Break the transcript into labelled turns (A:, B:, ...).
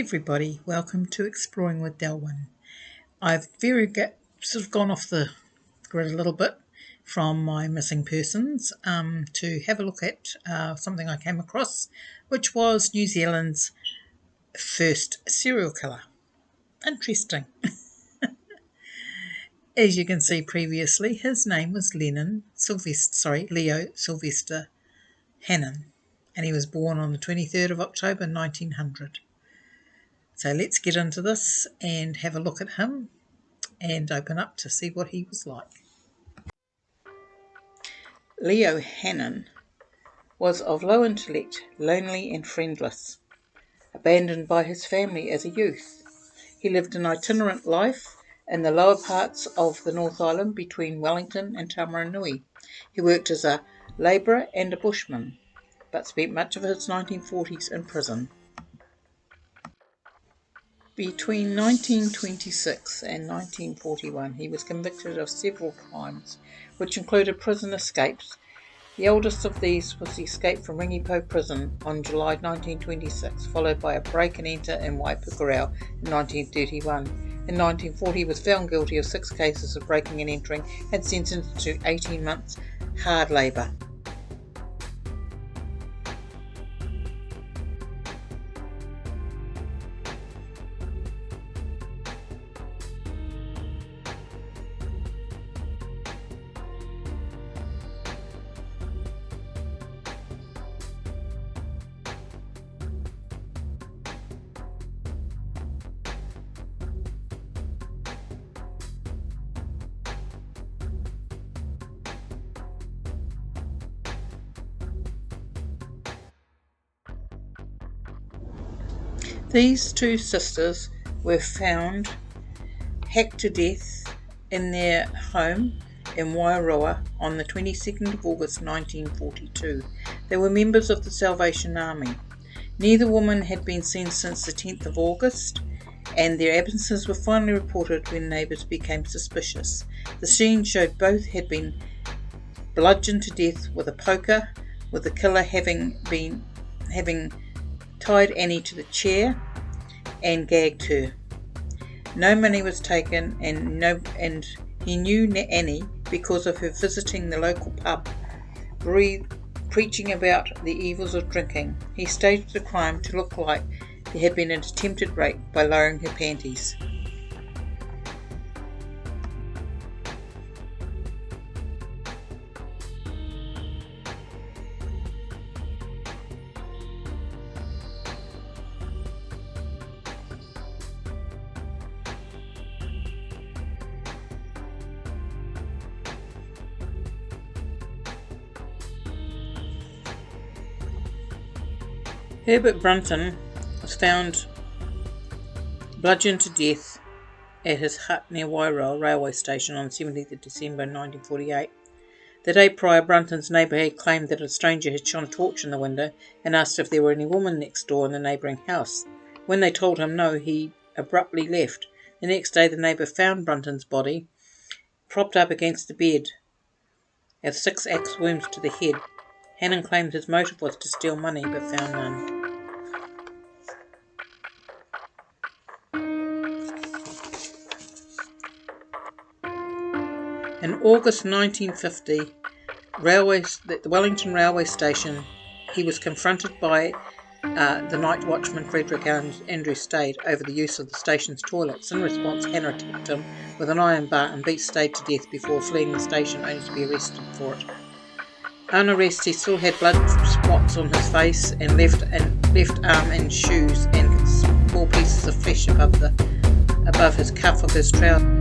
A: everybody, welcome to Exploring with Delwyn. I've gone off the grid a little bit from my missing persons to have a look at something I came across, which was New Zealand's first serial killer. Interesting. As you can see previously, his name was Leo Sylvester Hannon, and he was born on the 23rd of October 1900. So let's get into this and have a look at him and open up to see what he was like. Leo Hannon was of low intellect, lonely and friendless. Abandoned by his family as a youth, he lived an itinerant life in the lower parts of the North Island between Wellington and Taumarunui. He worked as a labourer and a bushman, but spent much of his 1940s in prison. Between 1926 and 1941, he was convicted of several crimes, which included prison escapes. The oldest of these was the escape from Ringipo Prison on July 1926, followed by a break and enter in Waipukurau in 1931. In 1940, he was found guilty of 6 cases of breaking and entering and sentenced to 18 months hard labour. These 2 sisters were found hacked to death in their home in Wairoa on the 22nd of August 1942. They were members of the Salvation Army. Neither woman had been seen since the 10th of August, and their absences were finally reported when neighbours became suspicious. The scene showed both had been bludgeoned to death with a poker, with the killer having tied Annie to the chair and gagged her. No money was taken, and he knew Annie because of her visiting the local pub, preaching about the evils of drinking. He staged the crime to look like there had been an attempted rape by lowering her panties. Herbert Brunton was found bludgeoned to death at his hut near Wairoa railway station on 17th of December 1948. The day prior, Brunton's neighbour had claimed that a stranger had shone a torch in the window and asked if there were any women next door in the neighbouring house. When they told him no, he abruptly left. The next day, the neighbour found Brunton's body propped up against the bed with 6 axe wounds to the head. Hannon claimed his motive was to steal money, but found none. In August 1950, the Wellington railway station, he was confronted by the night watchman Frederick Andrew Stade over the use of the station's toilets. In response, Hannon attacked him with an iron bar and beat Stade to death before fleeing the station, only to be arrested for it. On arrest, he still had blood spots on his face and left arm and shoes, and small pieces of flesh above his cuff of his trousers.